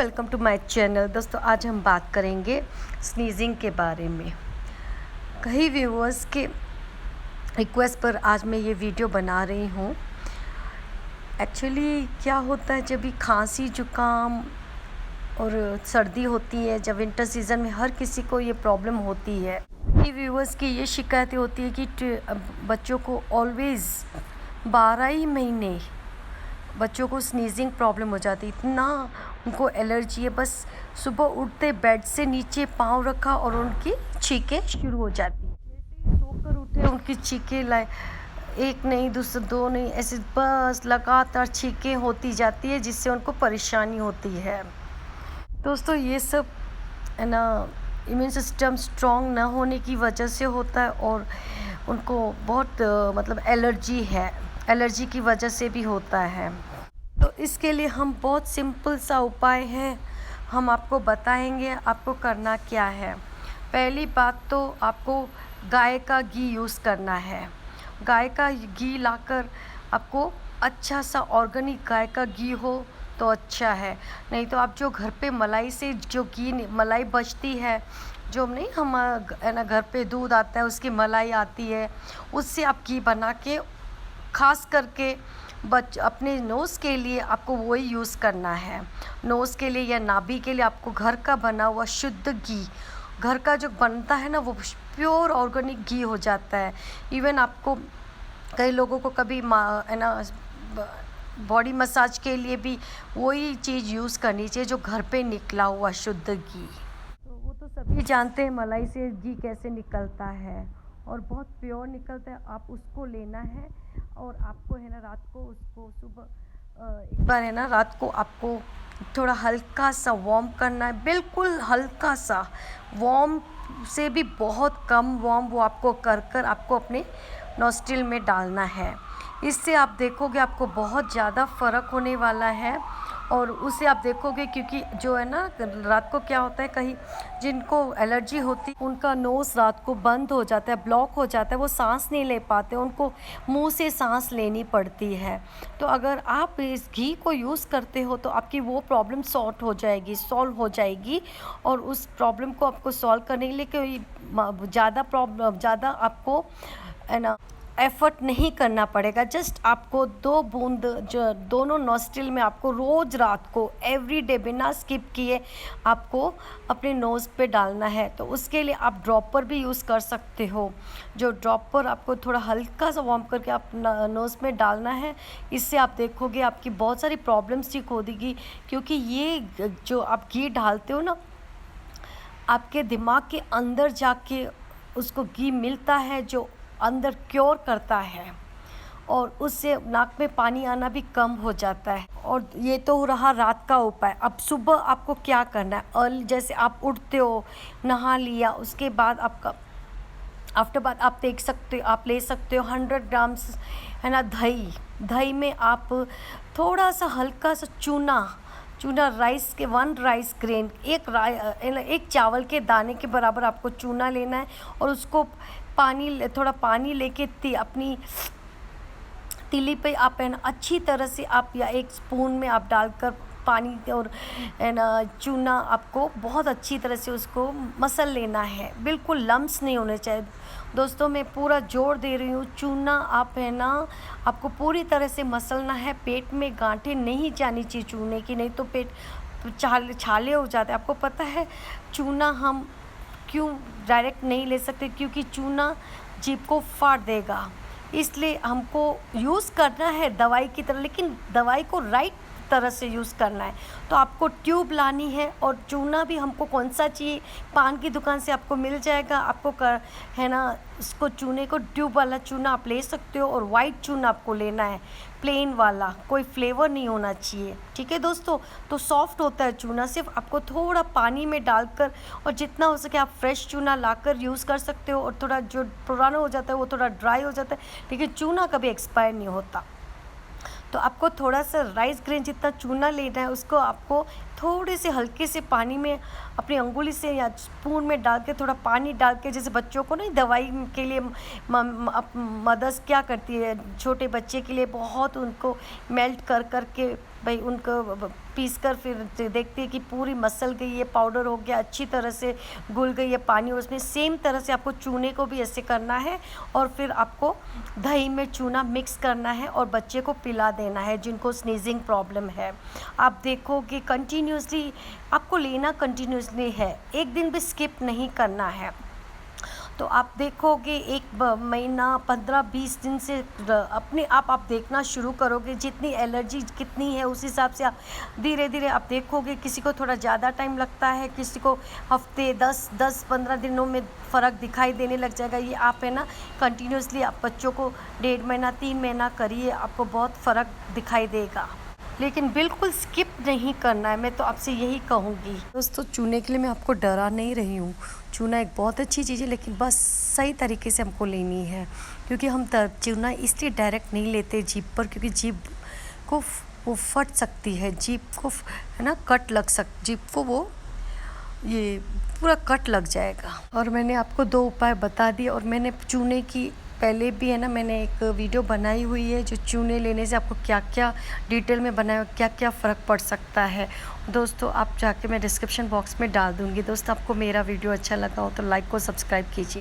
Welcome to my channel. दोस्तों, आज हम बात करेंगे स्नीजिंग के बारे में। कई व्यूअर्स के रिक्वेस्ट पर आज मैं ये वीडियो बना रही हूँ। एक्चुअली क्या होता है, जब भी खांसी जुकाम और सर्दी होती है, जब विंटर सीज़न में हर किसी को ये प्रॉब्लम होती है। कई व्यूअर्स की ये शिकायतें होती है कि बच्चों को ऑलवेज़ 12 ही महीने बच्चों को स्नीजिंग प्रॉब्लम हो जाती है। इतना उनको एलर्जी है, बस सुबह उठते बेड से नीचे पाँव रखा और उनकी छींकें शुरू हो जाती है। जैसे ही सोकर उठे उनकी छींकें लाए, एक नहीं दूसरा दो नहीं, ऐसे बस लगातार छींकें होती जाती है, जिससे उनको परेशानी होती है। दोस्तों, ये सब है ना, इम्यून सिस्टम स्ट्रॉन्ग ना होने की वजह से होता है और उनको बहुत मतलब एलर्जी की वजह से भी होता है। तो इसके लिए हम बहुत सिंपल सा उपाय है, हम आपको बताएंगे आपको करना क्या है। पहली बात तो आपको गाय का घी यूज़ करना है। गाय का घी लाकर आपको अच्छा सा ऑर्गेनिक गाय का घी हो तो अच्छा है, नहीं तो आप जो घर पे मलाई से जो मलाई बचती है, जो नहीं हम है ना घर पे दूध आता है उसकी मलाई आती है, उससे आप घी बना के खास करके अपने नोज़ के लिए आपको वही यूज़ करना है। नोज़ के लिए या नाभि के लिए आपको घर का बना हुआ शुद्ध घी, घर का जो बनता है ना, वो प्योर ऑर्गेनिक घी हो जाता है। इवन आपको कई लोगों को कभी है ना बॉडी मसाज के लिए भी वही चीज़ यूज़ करनी चाहिए, जो घर पे निकला हुआ शुद्ध घी। तो वो तो सभी जानते हैं मलाई से घी कैसे निकलता है और बहुत प्योर निकलता है। आप उसको लेना है और आपको है ना रात को उसको सुबह एक बार है ना रात को आपको थोड़ा हल्का सा वार्म करना है, बिल्कुल हल्का सा वार्म से भी बहुत कम वार्म, वो आपको कर आपको अपने नॉस्ट्रिल में डालना है। इससे आप देखोगे आपको बहुत ज़्यादा फ़र्क होने वाला है और उसे आप देखोगे, क्योंकि जो है ना रात को क्या होता है, कहीं जिनको एलर्जी होती उनका नोज़ रात को बंद हो जाता है, ब्लॉक हो जाता है, वो सांस नहीं ले पाते, उनको मुंह से सांस लेनी पड़ती है। तो अगर आप इस घी को यूज़ करते हो तो आपकी वो प्रॉब्लम सॉल्व हो जाएगी और उस प्रॉब्लम को आपको सॉल्व करने के लिए कोई ज़्यादा आपको है ना एफ़र्ट नहीं करना पड़ेगा। जस्ट आपको 2 बूंद जो दोनों नॉस्ट्रिल में आपको रोज़ रात को एवरीडे बिना स्किप किए आपको अपने नोज़ पे डालना है। तो उसके लिए आप ड्रॉपर भी यूज़ कर सकते हो। जो ड्रॉपर आपको थोड़ा हल्का सा वार्म करके आप नोज़ में डालना है। इससे आप देखोगे आपकी बहुत सारी प्रॉब्लम्स ठीक हो देगी, क्योंकि ये जो आप घी डालते हो ना, आपके दिमाग के अंदर जाके उसको घी मिलता है, जो अंदर क्योर करता है और उससे नाक में पानी आना भी कम हो जाता है। और ये तो रहा रात का उपाय। अब सुबह आपको क्या करना है, अर्ली जैसे आप उठते हो, नहा लिया, उसके बाद आपका आफ्टर बात आप ले सकते हो 100 ग्राम्स है ना दही में आप थोड़ा सा हल्का सा चूना राइस के 1 राइस ग्रेन, एक चावल के दाने के बराबर आपको चूना लेना है और उसको थोड़ा पानी लेके अपनी तीली पे आप है ना अच्छी तरह से आप या एक स्पून में आप डालकर पानी और है ना चूना आपको बहुत अच्छी तरह से उसको मसल लेना है, बिल्कुल लम्स नहीं होने चाहिए। दोस्तों, मैं पूरा जोर दे रही हूँ, चूना आप है ना आपको पूरी तरह से मसलना है। पेट में गांठें नहीं जानी चाहिए चूने की, नहीं तो पेट छाले हो जाते हैं। आपको पता है चूना हम क्यों डायरेक्ट नहीं ले सकते, क्योंकि चूना जीभ को फाड़ देगा। इसलिए हमको यूज़ करना है दवाई की तरह, लेकिन दवाई को राइट तरह से यूज़ करना है। तो आपको ट्यूब लानी है और चूना भी हमको कौन सा चाहिए, पान की दुकान से आपको मिल जाएगा। आपको है ना इसको चूने को ट्यूब वाला चूना आप ले सकते हो और वाइट चूना आपको लेना है, प्लेन वाला, कोई फ्लेवर नहीं होना चाहिए। ठीक है दोस्तों, तो सॉफ्ट होता है चूना, सिर्फ आपको थोड़ा पानी में डालकर और जितना हो सके आप फ्रेश चूना लाकर यूज़ कर सकते हो। और थोड़ा जो पुराना हो जाता है वो थोड़ा ड्राई हो जाता है, लेकिन चूना कभी एक्सपायर नहीं होता। तो आपको थोड़ा सा राइस ग्रेन जितना चूना लेना है, उसको आपको थोड़े से हल्के से पानी में अपनी अंगुली से या स्पून में डाल के, थोड़ा पानी डाल के, जैसे बच्चों को नहीं दवाई के लिए मदर्स क्या करती है, छोटे बच्चे के लिए बहुत उनको मेल्ट कर के भाई उनको पीस कर फिर देखती है कि पूरी मसल गई है, पाउडर हो गया, अच्छी तरह से घुल गई है पानी उसमें। सेम तरह से आपको चूने को भी ऐसे करना है और फिर आपको दही में चूना मिक्स करना है और बच्चे को पिला देना है जिनको स्नीजिंग प्रॉब्लम है। आप देखो कि कंटिन्यूसली आपको लेना कंटिन्यूसली है, एक दिन भी स्किप नहीं करना है। तो आप देखोगे एक महीना 15-20 दिन से अपने आप देखना शुरू करोगे, जितनी एलर्जी कितनी है उस हिसाब से आप धीरे धीरे आप देखोगे। किसी को थोड़ा ज़्यादा टाइम लगता है, किसी को हफ्ते 10-15 दिनों में फ़र्क दिखाई देने लग जाएगा। ये आप है ना कंटिन्यूसली आप बच्चों को 1.5 महीना 3 महीना करिए, आपको बहुत फ़र्क दिखाई देगा, लेकिन बिल्कुल स्किप नहीं करना है। मैं तो आपसे यही कहूँगी दोस्तों। चूने के लिए मैं आपको डरा नहीं रही हूँ, चूना एक बहुत अच्छी चीज़ है, लेकिन बस सही तरीके से हमको लेनी है। क्योंकि हम चूना इसलिए डायरेक्ट नहीं लेते जीभ पर, क्योंकि जीभ को वो फट सकती है, जीभ को है ना कट लग जीभ को वो ये पूरा कट लग जाएगा। और मैंने आपको 2 उपाय बता दिए, और मैंने चूने की पहले भी है ना मैंने एक वीडियो बनाई हुई है जो चूने लेने से आपको क्या क्या डिटेल में बनाया, क्या क्या फ़र्क पड़ सकता है। दोस्तों आप जाके मैं डिस्क्रिप्शन बॉक्स में डाल दूँगी। दोस्तों आपको मेरा वीडियो अच्छा लगा हो तो लाइक को सब्सक्राइब कीजिए।